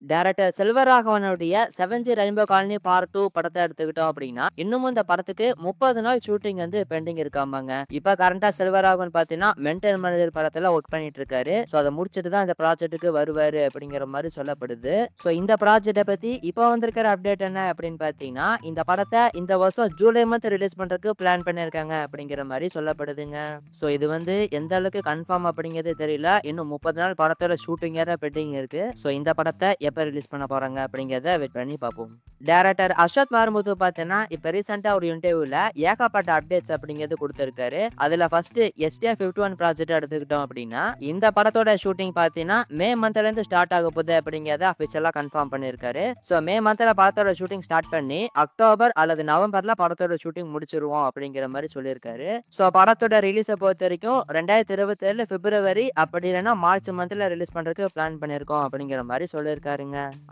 Director செல்வராகவனுடைய 7 rainbow colony part 2 படத்த எடுத்துக்கிட்டோம் அப்படின்னா, இன்னமும் இந்த படத்துக்கு 30 நாள் ஷூட்டிங் வந்து பெண்டிங் இருக்காமாங்க. இப்ப கரண்ட்டா செல்வராகவன் பார்த்தீங்கன்னா, மென்டல் மனிதர் படத்துல ஒர்க் பண்ணிட்டு இருக்காரு. சோ அத முடிச்சுட்டு தான் இந்த ப்ராஜெக்ட்க்கு வருவாரு அப்படிங்கிற மாரி சொல்லப்படுது. சோ இந்த ப்ராஜெக்ட்ட பத்தி இப்ப வந்திருக்கிற அப்டேட் என்ன அப்படின்னு பார்த்தீங்கன்னா, இந்த படத்த இந்த வருஷம் ஜூலை மந்த் ரிலீஸ் பண்றதுக்கு பிளான் பண்ணியிருக்காங்க அப்படிங்கிற மாரி சொல்லப்படுதுங்க. சோ இது வந்து எந்த அளவுக்கு கன்ஃபார்ம் அப்படிங்கிறது தெரியல. இன்னும் 30 நாள் படத்தோட ஷூட்டிங் வேற பெண்டிங் இருக்கு. சோ இந்த படத்த எப்ப ரிலீஸ் பண்ண போறாங்க அப்படிங்கிறத வெயிட் பண்ணி பார்ப்போம். டைரக்டர் அர்ஷத் மாரிமுத்து பார்த்தீங்கன்னா, இப்ப ரீசென்ட்டா ஒரு இன்டர்வியூல ஏகப்பட்ட அப்டேட்ஸ் அப்படிங்கிறது குடுத்திருக்காரு. அதுல ஃபர்ஸ்ட் எஸ்டிஆர் 51 ப்ராஜெக்ட் எடுத்துக்கிட்டோம் அப்படின்னா, இந்த படத்தோட ஷூட்டிங் பார்த்தீங்கன்னா, மே மந்த்ல இருந்து ஸ்டார்ட் ஆக போகுது அப்படிங்கிறத அஃபிஷியலா கன்ஃபார்ம் பண்ணியிருக்காரு. சோ மே மந்த்ல படத்தோட ஷூட்டிங் ஸ்டார்ட் பண்ணி, அக்டோபர் அல்லது நவம்பர்ல படத்தோட ஷூட்டிங் முடிச்சிருவோம் அப்படிங்கிற மாரி சொல்லியிருக்காரு. சோ படத்தோட ரிலீஸ பொறுத்தவரைக்கும் 2027 பிப்ரவரி அப்படி இல்லன்னா மார்ச் மந்த்ல ரிலீஸ் பண்றதுக்கு பிளான் பண்ணியிருக்கோம் அப்படிங்கிற மாரி சொல்லியிருக்காருங்க.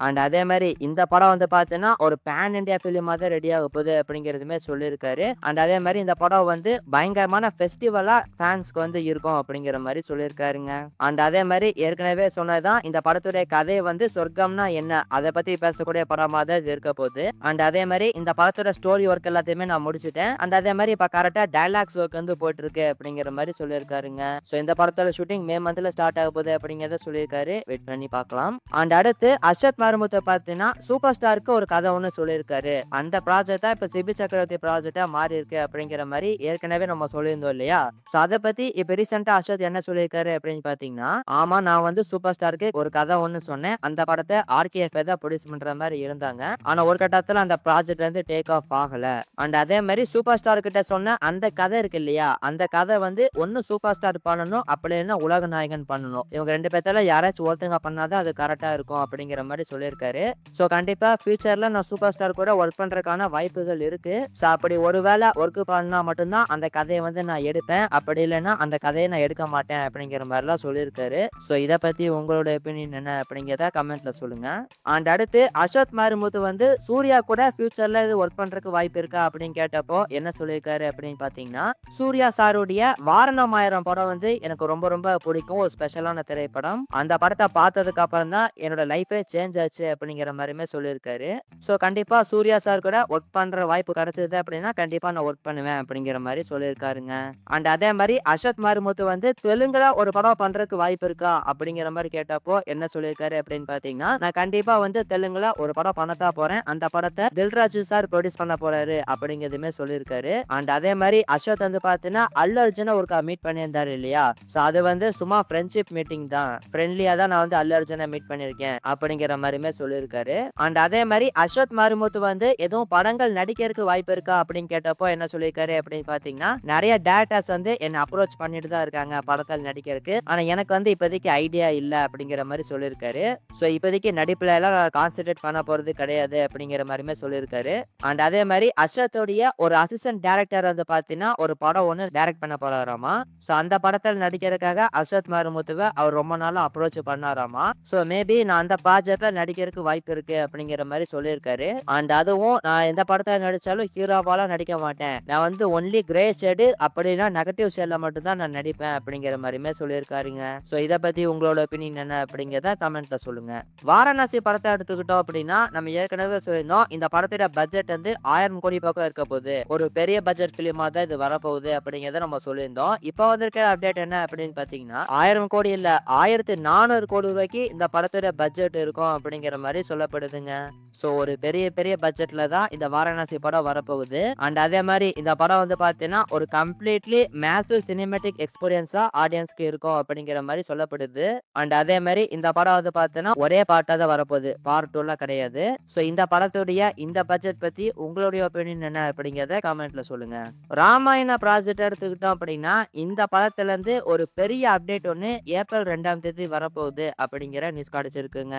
அண்ட் அதே மாரி இந்த படம் வந்து பார்த்தீங்கன்னா, ஒரு பேன் இண்டியா ஃபிலிமா தான் ரெடி ஆக போகுது அப்படிங்கிறதுமே சொல்லியிருக்காரு. அண்ட் அதே மாரி இந்த படம் வந்து பயங்கரமான ஃபெஸ்டிவலா ஃபேன்ஸ்க்கு வந்து இருக்கும் அப்படிங்கிற மாரி சொல்லியிருக்காருங்க. அண்ட் அதே மாரி ஏற்கனவே சொன்னதுதான் இந்த படத்துடைய கதை வந்து சொர்க்கம்னா என்ன? அத பத்தி பேசக்கூடிய படமா தான் இது இருக்க போகுது. அண்ட் அதே மாரி இந்த படத்தோட ஸ்டோரி ஒர்க் எல்லாத்தையுமே நான் முடிச்சுட்டேன். அண்ட் அதே மாரி இப்ப கரெக்ட்டா டயலாக்ஸ் ஒர்க் வந்து போயிட்டு இருக்கு அப்படிங்கிற மாரி சொல்லியிருக்காருங்க. சோ இந்த படத்தோட ஷூட்டிங் மே மந்த்ல ஸ்டார்ட் ஆக போகுது அப்படிங்கிறத சொல்லியிருக்காரு. வெயிட் பண்ணி பார்க்கலாம். அண்ட் அடுத்து அர்ஷத் மாரிமுத்து பார்த்தீங்கன்னா, சூப்பர் ஸ்டாருக்கு ஒரு கதை ஒண்ணு சொல்லியிருக்காரு. அந்த ப்ராஜெக்ட் தான் இப்ப சிபி சக்கரவர்த்தி ப்ராஜெக்ட்டா மாறி இருக்கு அப்படிங்கிற மாரி ஏற்கனவே நம்ம சொல்லியிருந்தோம் இல்லையா? சோ அத பத்தி இப்ப ரீசென்ட்டா அர்ஷத் என்ன சொல்லியிருக்காரு அப்படின்னு பார்த்தீங்கன்னா, ஆமா நான் வந்து சூப்பர் ஸ்டாருக்கு ஒரு கதை ஒண்ணு சொன்னேன். அந்த படத்த ஆர்கேஎஃப் தான் ப்ரொடியூஸ் பண்ற மாரி இருந்தாங்க. ஆனா ஒரு கட்டத்துல அந்த ப்ராஜெக்ட் வந்து டேக் ஆஃப் ஆகல. அண்ட் அதே மாரி சூப்பர் ஸ்டார் கிட்ட சொன்ன அந்த கதை இருக்கு இல்லையா? அந்த கதை வந்து ஒண்ணு சூப்பர் ஸ்டார் பண்ணணும், அப்படி இல்லன்னா உலக நாயகன் பண்ணணும். இவங்க 2 பேத்துல யாராச்சும் ஒருத்தங்க பண்ணா தான் அது கரெக்ட்டா இருக்கும் அப்படிங்கிற மாரி சொல்லியிருக்காரு. சோ கண்டிப்பா ஃபியூச்சர்ல நான் சூப்பர் ஸ்டார் கூட ஒர்க் பண்றதுக்கான வாய்ப்புகள் இருக்கு. சோ அப்படி ஒருவேளை ஒர்க் பண்ணா மட்டும் தான் அந்த கதைய வந்து நான் எடுப்பேன். அப்படி இல்லன்னா அந்த கதைய நான் எடுக்க மாட்டேன் அப்படிங்கிற மாரிலாம் சொல்லியிருக்காரு. சோ இத பத்தி உங்களோட ஒப்பீனியன் என்ன அப்படிங்கிறத கமெண்ட்ல சொல்லுங்க. அண்ட் அடுத்து அர்ஷத் மாரிமுத்து வந்து சூர்யா கூட ஃபியூச்சர்ல ஒர்க் பண்றதுக்கு வாய்ப்பு இருக்கா அப்படின்னு கேட்டப்போ என்ன சொல்லியிருக்காரு அப்படின்னு பார்த்தீங்கன்னா, சூர்யா சாருடைய வாரணம் ஆயிரம் படம் வந்து எனக்கு ரொம்ப ரொம்ப பிடிக்கும். ஒரு ஸ்பெஷலான திரைப்படம். அந்த படத்த பார்த்ததுக்கு அப்புறம் தான் என்னோட லைஃபே சேஞ்ச் ஆச்சு அப்படிங்கிற மாரியுமே சொல்லியிருக்காரு. சோ கண்டிப்பா சூர்யா சார் கூட ஒர்க் பண்ற வாய்ப்பு கிடைச்சது அப்படின்னா, கண்டிப்பா நான் ஒர்க் பண்ணுவேன் அப்படிங்கிற மாரி சொல்லியிருக்காருங்க. அண்ட் அதே மாரி அர்ஷத் மாரிமுத்து வந்து தெலுங்குல ஒரு படம் பண்றதுக்கு வாய்ப்பு இருக்கா அப்படிங்கிற மாரி கேட்டப்போ என்ன சொல்லியிருக்காரு அப்படின்னு பார்த்தீங்கன்னா, நான் கண்டிப்பா வந்து தெலுங்குல ஒரு படம் பண்ணத்தான் போறேன். அந்த படத்த தில்ராஜு சார் ப்ரொடியூஸ் பண்ண போறாரு அப்படிங்கிறதுமே சொல்லியிருக்காரு. அண்ட் அதே மாரி அர்ஷத் வந்து பார்த்தீங்கன்னா, அல்லு அர்ஜுன ஒருக்கா மீட் பண்ணியிருந்தாரு இல்லையா? சோ அது வந்து சும்மா ஃப்ரெண்ட்ஷிப் மீட்டிங் தான். ஃப்ரெண்ட்லியா தான் நான் வந்து அல்லு அர்ஜுன மீட் பண்ணியிருக்கேன் அப்படிங்கிற மாரியுமே சொல்லியிருக்காரு. அண்ட் அதே மாரி அர்ஷத் மாரிமுத்து வந்து எதுவும் படங்கள் நடிக்கிறதுக்கு வாய்ப்பு இருக்கா அப்படின்னு கேட்டப்போ என்ன சொல்லியிருக்காரு அப்படின்னு பார்த்தீங்கன்னா, நெறைய டைரக்டர்ஸ் வந்து என்ன அப்ரோச் பண்ணிட்டு தான் இருக்காங்க படத்தில் நடிக்கிறதுக்கு. ஆனா எனக்கு வந்து இப்போதைக்கு ஐடியா இல்ல அப்படிங்கிற மாரி சொல்லியிருக்காரு. சோ இப்போதைக்கு நடிப்புல எல்லாம் கான்சன்ட்ரேட் பண்ண போறது கிடையாது அப்படிங்கிற மாரியுமே சொல்லியிருக்காரு. அண்ட் அதே மாரி அர்ஷத்தோடைய ஒரு அசிஸ்டன்ட் டைரக்டர் வந்து பார்த்தீங்கன்னா, ஒரு படம் ஒண்ணு டைரக்ட் பண்ண போறாராமா. சோ அந்த படத்துல நடிக்கிறதுக்காக அர்ஷத் மாரிமுத்துவ அவர் ரொம்ப நாளா அப்ரோச் பண்ணாராமா. சோ மேபி நான் அந்த ப்ராஜெக்ட்ல நடிக்கிறதுக்கு வாய்ப்பு இருக்கு அப்படிங்கிற மாரி சொல்லியிருக்காரு. அண்ட் அதுவும் நான் எந்த படத்துல நடிச்சாலும் ஹீரோவாலாம் நடிக்க மாட்டேன். நான் வந்து ஒன்லி கிரே ஷேடு அப்படின்னா நெகட்டிவ் ஷேட்ல மட்டும் தான் நான் நடிப்பேன் அப்படிங்கிற மாரியுமே சொல்லியிருக்காருங்க. சோ இத பத்தி உங்களோட ஒப்பீனியன் என்ன அப்படிங்கிறத கமெண்ட்ல சொல்லுங்க. வாரணாசி படத்த எடுத்துக்கிட்டோம் அப்படின்னா, நம்ம ஏற்கனவே சொல்லியிருந்தோம். இந்த படத்தோட பட்ஜெட் வந்து 1000 கோடி பக்கம் இருக்க போகுது. ஒரு பெரிய பட்ஜெட் ஃபிலிமா தான் இது வரப்போகுது அப்படிங்கிறத நம்ம சொல்லியிருந்தோம். இப்போ வந்திருக்க அப்டேட் என்ன அப்படின்னு பார்த்தீங்கன்னா, 1000 கோடி இல்ல 1400 கோடி ரூபாய்க்கு இந்த படத்தோட பட்ஜெட் இருக்கும் அப்படிங்கிற மாரி சொல்லப்படுதுங்க. சோ ஒரு பெரிய பெரிய பட்ஜெட்ல தான் இந்த வாரணாசி படம் வரப்போகுது. அண்ட் அதே மாரி இந்த படம் வந்து பார்த்தீங்கன்னா, ஒரு கம்ப்ளீட்லி மேசிவ் சினிமேட்டிக் எக்ஸ்பீரியன்ஸா ஆடியன்ஸ்க்கு இருக்கும் அப்படிங்கிற மாரி சொல்லப்படுது. அண்ட் அதே மாரி இந்த படம் வந்து பார்த்தீங்கன்னா, ஒரே பார்ட்டா தான் வரப்போகுது. பார்ட் 2லாம் கிடையாது. சோ இந்த படத்துடைய இந்த பட்ஜெட் பத்தி உங்களுடைய ஒப்பீனியன் என்ன அப்படிங்கிறத கமெண்ட்ல சொல்லுங்க. ராமாயண ப்ராஜெக்ட் எடுத்துக்கிட்டோம் அப்படின்னா, இந்த படத்துல இருந்து ஒரு பெரிய அப்டேட் ஒண்ணு ஏப்ரல் 2ஆம் தேதி வரப்போகுது அப்படிங்கிற நியூஸ் கிடைச்சிருக்குங்க.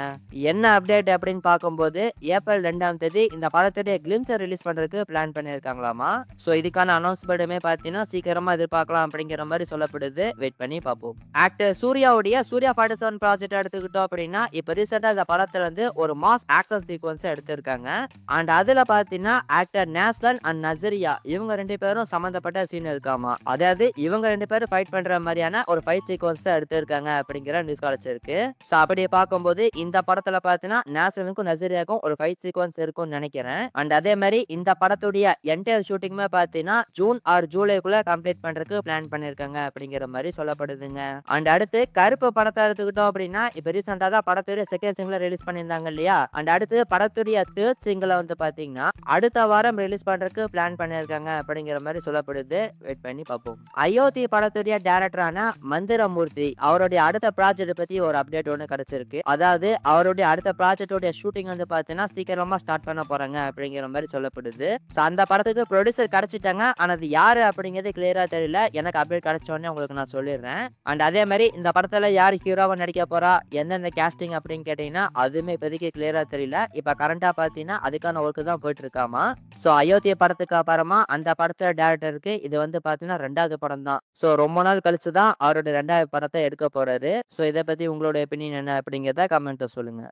என்ன அப்டேட் அப்படின்னு பார்க்கும்போது, ஏப்ரல் 2ஆம் தேதி இந்த படத்துடைய கிளிம்ஸ ரிலீஸ் பண்றதுக்கு பிளான் பண்ணியிருக்காங்களாமா. சோ இதுக்கான அனௌன்ஸ்மென்ட்டுமே பார்த்தீங்கன்னா, சீக்கிரமா எதிர்பார்க்கலாம் அப்படிங்கிற மாரி சொல்லப்படுது. வெயிட் பண்ணி பார்ப்போம். ஆக்டர் சூர்யாவுடைய சூர்யா 47 ப்ராஜெக்ட் எடுத்துக்கிட்டோம் அப்படின்னா, இப்ப ரீசென்ட்டா இந்த படத்துல இருந்து ஒரு மாஸ் ஆக்ஷன் சீக்வென்ஸ் எடுத்திருக்காங்க. அண்ட் அதுல பார்த்தீங்கன்னா, ஆக்டர் நேஸ்லன் அண்ட் நசரியா இவங்க 2 பேரும் சம்பந்தப்பட்ட சீன் இருக்காமா. அதாவது இவங்க 2 பேரும் ஃபைட் பண்ற மாரியான ஒரு ஃபைட் சீக்வென்ஸ் தான் எடுத்திருக்காங்க அப்படிங்கிற நியூஸ் கிடைச்சிருக்கு. சோ அப்படி பார்க்கும்போது இந்த இந்த படத்துல பார்த்தீங்கன்னா, நேசனுக்கும் நசீரியாவுக்கும் ஒரு ஃபைட் சீக்வென்ஸ் இருக்கும்னு நெனைக்கிறேன். அண்ட் அதே மாரி இந்த படத்துடைய என்டையர் ஷூட்டிங்குமே பார்த்தீங்கன்னா, ஜூன் ஆர் ஜூலைக்குள்ள கம்ப்ளீட் பண்றதுக்கு பிளான் பண்ணியிருக்காங்க அப்படிங்கிற மாரி சொல்லப்படுதுங்க. அண்ட் அடுத்து கருப்பு படத்த எடுத்துக்கிட்டோம் அப்படின்னா, இப்ப ரீசென்ட்டா தான் படத்துடைய செகண்ட் சிங்கிள ரிலீஸ் பண்ணியிருந்தாங்க இல்லையா? அண்ட் அடுத்து படத்துடைய 3 சிங்கிள வந்து பார்த்தீங்கன்னா, அடுத்த வாரம் ரிலீஸ் பண்றதுக்கு பிளான் பண்ணியிருக்காங்க அப்படிங்கிற மாரி சொல்லப்படுது. வெயிட் பண்ணி பார்ப்போம். அயோத்தி படத்துடைய டைரக்டரான மந்திரமூர்த்தி அவருடைய அடுத்த ப்ராஜெக்ட் பத்தி ஒரு அப்டேட் ஒண்ணு கிடைச்சிருக்கு. அதாவது அவருடைய அடுத்த ப்ராஜெக்ட்டோட ஷூட்டிங் வந்து பார்த்தீங்கன்னா, சீக்கிரமா ஸ்டார்ட் பண்ண போறாங்க அப்படிங்கிற மாரி சொல்லப்படுது. சோ அந்த படத்துக்கு ப்ரொடியூசர் கிடைச்சிட்டாங்க. ஆனா அது யாரு அப்படிங்கிறது கிளியரா தெரியல. எனக்கு அப்டேட் கிடைச்ச உடனே உங்களுக்கு நான் சொல்லிடுறேன். அண்ட் அதே மாரி இந்த படத்துல யார் ஹீரோவா நடிக்க போறா? எந்தெந்த கேஸ்டிங் அப்படின்னு கேட்டீங்கன்னா, அதுவுமே இப்போதைக்கு கிளியரா தெரியல. இப்ப கரண்ட்டா பார்த்தீங்கன்னா, அதுக்கான ஒர்க் தான் போயிட்டு இருக்காமா. சோ அயோத்தி படத்துக்கு அப்புறமா அந்த படத்தோட டைரக்டருக்கு இது வந்து பார்த்தீங்கன்னா 2வது படம் தான். சோ ரொம்ப நாள் கழிச்சு தான் அவரோட 2வது படத்த எடுக்க போறாரு. சோ இத பத்தி உங்களோட ஒப்பீனியன் என்ன அப்படிங்கிறத கமெண்ட்ல சொல்லுங்க.